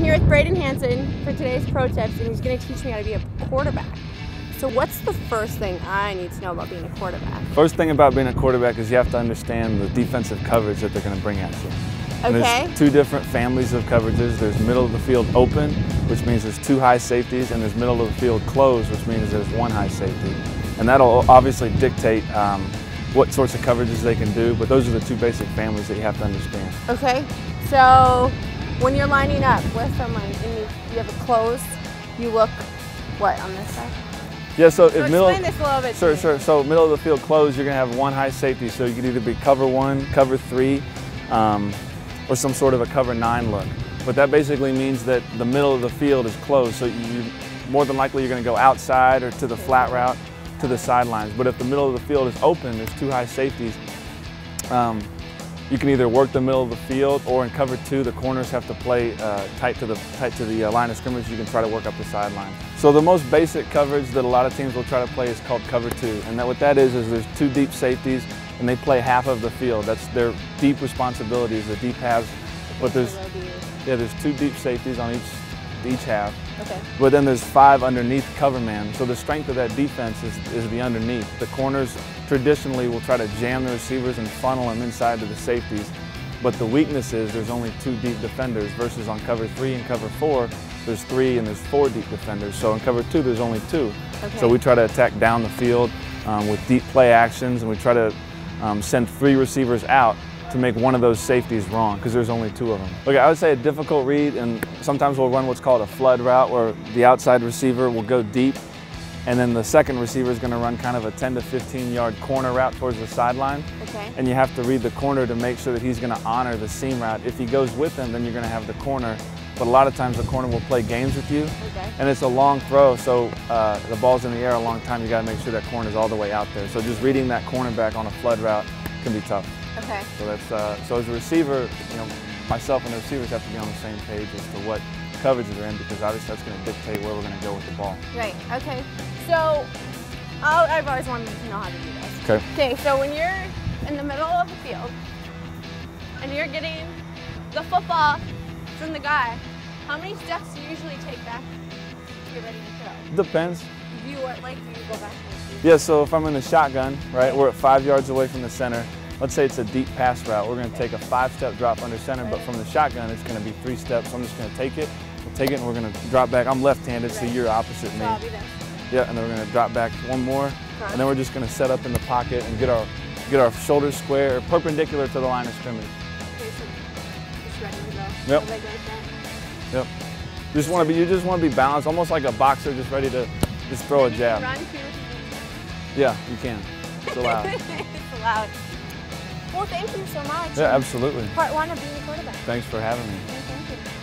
here with Braden Hansen for today's pro tips, and he's going to teach me how to be a quarterback. So what's the first thing I need to know about being a quarterback? First thing about being a quarterback is you have to understand the defensive coverage that they're going to bring at you. And Okay. there's two different families of coverages. There's middle of the field open, which means there's two high safeties, and there's middle of the field closed, which means there's one high safety. And that'll obviously dictate what sorts of coverages they can do, but those are the two basic families that you have to understand. Okay, so when you're lining up with someone and you have a close, you look, what, on this side? Yeah, so if explain this a little bit to me. Sure. So middle of the field closed, you're going to have one high safety, so you could either be cover 1, cover 3, or some sort of a cover 9 look. But that basically means that the middle of the field is closed, so more than likely you're going to go outside or to the flat route, to the sidelines. But if the middle of the field is open, there's two high safeties, you can either work the middle of the field, or in cover 2, the corners have to play tight to the line of scrimmage. You can try to work up the sideline. So the most basic coverage that a lot of teams will try to play is called cover 2, and what that is there's two deep safeties, and they play half of the field. That's their deep responsibilities, the deep halves. But there's two deep safeties on each half. Okay. But then there's 5 underneath cover man. So the strength of that defense is the underneath. The corners traditionally will try to jam the receivers and funnel them inside to the safeties. But the weakness is there's only 2 deep defenders versus on cover 3 and cover 4, there's 3 and there's 4 deep defenders. So in cover 2, there's only 2. Okay. So we try to attack down the field with deep play actions, and we try to send 3 receivers out to make one of those safeties wrong, because there's only 2 of them. Okay, I would say a difficult read, and sometimes we'll run what's called a flood route, where the outside receiver will go deep, and then the second receiver is going to run kind of a 10 to 15 yard corner route towards the sideline. Okay. And you have to read the corner to make sure that he's going to honor the seam route. If he goes with him, then you're going to have the corner, but a lot of times the corner will play games with you. Okay. And it's a long throw, so the ball's in the air a long time. You got to make sure that corner's all the way out there. So just reading that cornerback on a flood route can be tough. Okay. So that's so as a receiver, myself and the receivers have to be on the same page as to what coverage they're in, because obviously that's going to dictate where we're going to go with the ball. Right. Okay. So I've always wanted to know how to do this. Okay. Okay. So when you're in the middle of the field and you're getting the football from the guy, how many steps do you usually take back to get ready to throw? Depends. Do you go back and forth? Yeah, so if I'm in the shotgun, right, we're at 5 yards away from the center. Let's say it's a deep pass route. We're going to take a 5-step drop under center, but from the shotgun, it's going to be 3 steps. So I'm just going to take it. We'll take it, and we're going to drop back. I'm left-handed, so you're opposite me. So I'll be this. Yeah, and then we're going to drop back one more, and then we're just going to set up in the pocket and get our shoulders square, perpendicular to the line of scrimmage. Okay, so just ready to go. Yep. So like that. Yep. You just want to be balanced, almost like a boxer, just ready to just throw a jab. Run too. Yeah, you can. It's allowed. It's allowed. Well, thank you so much. Yeah, absolutely. Part 1 of being a quarterback. Thanks for having me. Thank you.